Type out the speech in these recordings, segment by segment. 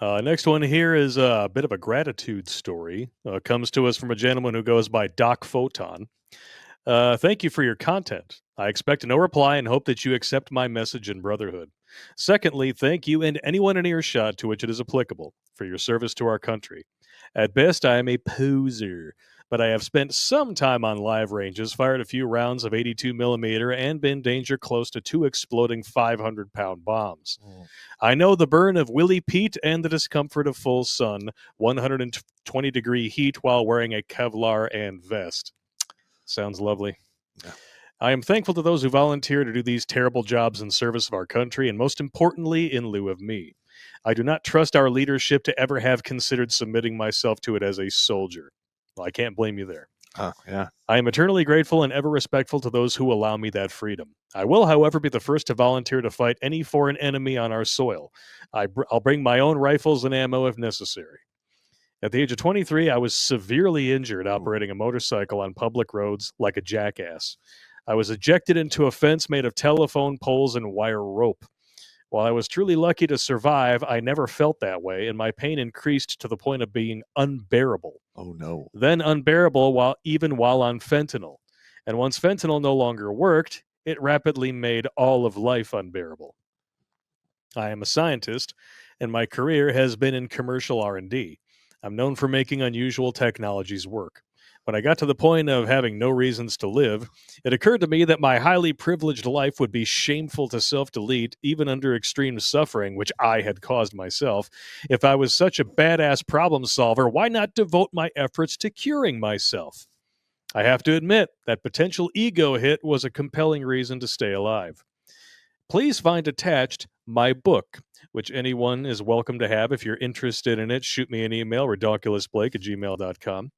Next one here is a bit of a gratitude story. Comes to us from a gentleman who goes by Doc Photon. Thank you for your content. I expect no reply and hope that you accept my message in brotherhood. Secondly, thank you and anyone in earshot to which it is applicable for your service to our country. At best, I am a poser, but I have spent some time on live ranges, fired a few rounds of 82 millimeter, and been danger close to two exploding 500-pound bombs. I know the burn of Willie Pete and the discomfort of full sun, 120-degree heat while wearing a Kevlar and vest. Sounds lovely. Yeah. I am thankful to those who volunteer to do these terrible jobs in service of our country, and most importantly, in lieu of me. I do not trust our leadership to ever have considered submitting myself to it as a soldier. Well, I can't blame you there. Yeah. I am eternally grateful and ever respectful to those who allow me that freedom. I will, however, be the first to volunteer to fight any foreign enemy on our soil. I'll bring my own rifles and ammo if necessary. At the age of 23, I was severely injured operating a motorcycle on public roads like a jackass. I was ejected into a fence made of telephone poles and wire rope. While I was truly lucky to survive, I never felt that way, and my pain increased to the point of being unbearable. Oh, no. Then unbearable while on fentanyl. And once fentanyl no longer worked, it rapidly made all of life unbearable. I am a scientist, and my career has been in commercial R&D. I'm known for making unusual technologies work. When I got to the point of having no reasons to live, it occurred to me that my highly privileged life would be shameful to self-delete, even under extreme suffering, which I had caused myself. If I was such a badass problem solver, why not devote my efforts to curing myself? I have to admit, that potential ego hit was a compelling reason to stay alive. Please find attached my book, which anyone is welcome to have. If you're interested in it, shoot me an email, redonkulousblake@gmail.com.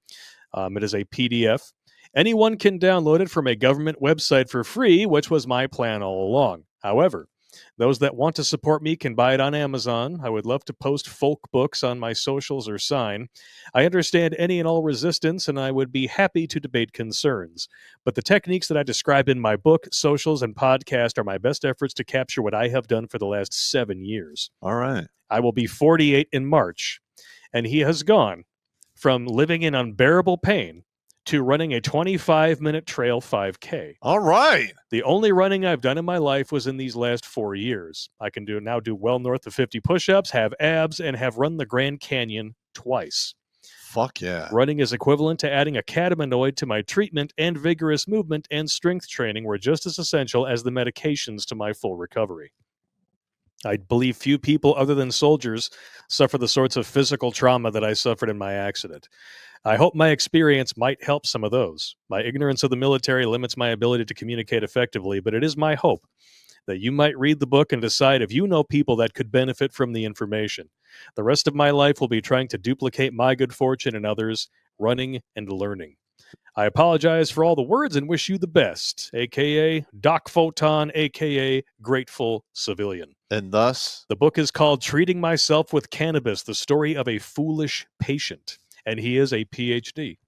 It is a PDF. Anyone can download it from a government website for free, which was my plan all along. However, those that want to support me can buy it on Amazon. I would love to post folk books on my socials or sign. I understand any and all resistance, and I would be happy to debate concerns. But the techniques that I describe in my book, socials, and podcast are my best efforts to capture what I have done for the last 7 years. All right. I will be 48 in March, and he has gone from living in unbearable pain to running a 25-minute trail 5K. All right. The only running I've done in my life was in these last 4 years. I can now do well north of 50 push-ups, have abs, and have run the Grand Canyon twice. Fuck yeah. Running is equivalent to adding a cataminoid to my treatment, and vigorous movement and strength training were just as essential as the medications to my full recovery. I believe few people other than soldiers suffer the sorts of physical trauma that I suffered in my accident. I hope my experience might help some of those. My ignorance of the military limits my ability to communicate effectively, but it is my hope that you might read the book and decide if you know people that could benefit from the information. The rest of my life will be trying to duplicate my good fortune in others, running and learning. I apologize for all the words and wish you the best, a.k.a. Doc Photon, a.k.a. Grateful Civilian. And thus, The book is called Treating Myself with Cannabis, The Story of a Foolish Patient, and he is a PhD.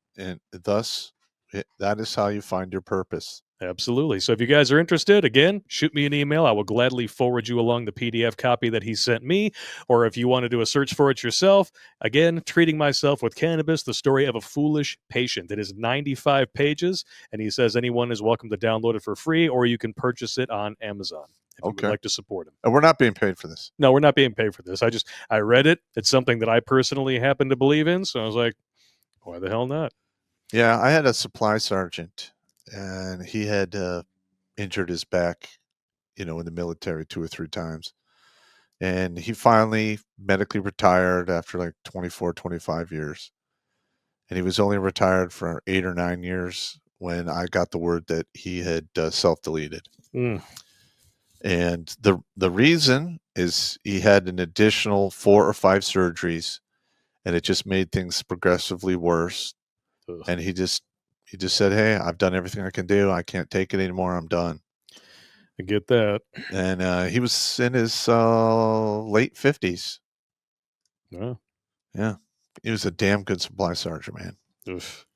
that is how you find your purpose. Absolutely. So if you guys are interested, again, shoot me an email. I will gladly forward you along the PDF copy that he sent me. Or if you want to do a search for it yourself, again, Treating Myself with Cannabis, The Story of a Foolish Patient. It is 95 pages, and he says anyone is welcome to download it for free, or you can purchase it on Amazon if you would like to support him. And we're not being paid for this. No, we're not being paid for this. I read it. It's something that I personally happen to believe in, so I was like, why the hell not? Yeah, I had a supply sergeant, and he had injured his back, in the military 2 or 3 times. And he finally medically retired after like 24, 25 years. And he was only retired for 8 or 9 years when I got the word that he had self-deleted. And the reason is he had an additional 4 or 5 surgeries, and it just made things progressively worse. Ugh. And he just said, "Hey, I've done everything I can do. I can't take it anymore. I'm done." I get that. And he was in his late 50s. Yeah. Yeah. He was a damn good supply sergeant, man. Oof.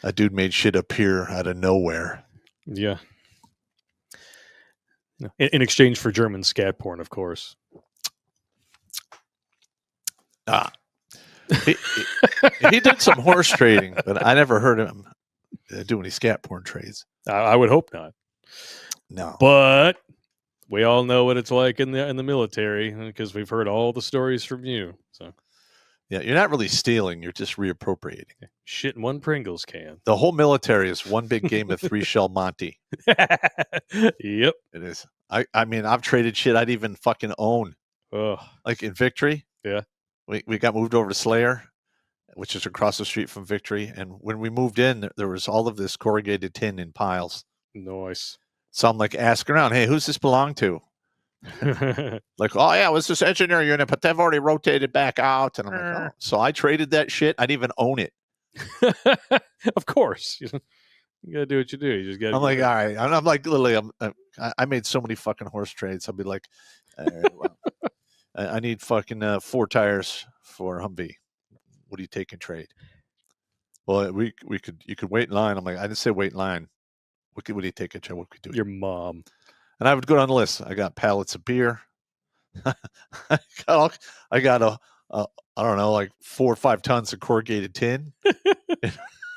That dude made shit appear out of nowhere. Yeah. In exchange for German scat porn, of course. Ah, he, he did some horse trading, but I never heard him do any scat porn trades. I would hope not. No. But we all know what it's like in the military because we've heard all the stories from you. So Yeah, you're not really stealing. You're just reappropriating. shit in one Pringles can. The whole military is one big game of 3-shell Monty. Yep. It is. I mean, I've traded shit I'd even fucking own. Oh, Like in Victory. Yeah. We got moved over to Slayer, which is across the street from Victory. And when we moved in, there was all of this corrugated tin in piles. nice. So I'm like asking around, hey, who's this belong to? Like, oh yeah, it was this engineer unit, but they've already rotated back out. And I'm like, oh. So I traded that shit. I didn't even own it. Of course. You gotta do what you do. You just gotta. I'm like, all right. And I'm like, literally, I made so many fucking horse trades. I'll be like, all right, well, I need fucking 4 tires for Humvee. What do you take in trade? Well, you could wait in line. I'm like, I didn't say wait in line. What do you take in trade? What could do? Your mom. And I would go down the list. I got pallets of beer. I got a I don't know, like 4 or 5 tons of corrugated tin. And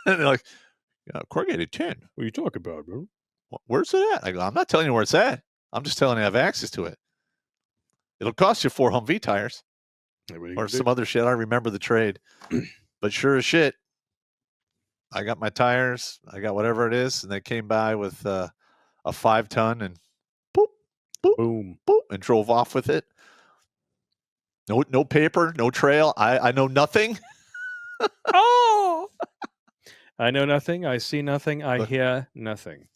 they're like, yeah, corrugated tin. What are you talking about, bro? Where's it at? I go, I'm not telling you where it's at. I'm just telling you I have access to it. It'll cost you 4 Humvee tires or some other shit. I remember the trade. But sure as shit, I got my tires. I got whatever it is. And they came by with a 5-ton and boop, boop, Boom. boop, and drove off with it. No paper, no trail. I know nothing. Oh! I know nothing. I see nothing. I hear nothing.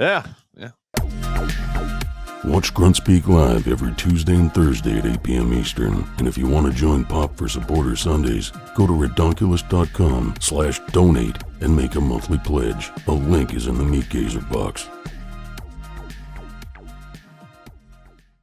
Yeah. Watch Grunt Speak live every Tuesday and Thursday at 8 p.m. Eastern. And if you want to join Pop for Supporter Sundays, go to redonkulous.com/donate and make a monthly pledge. A link is in the Meat Gazer box.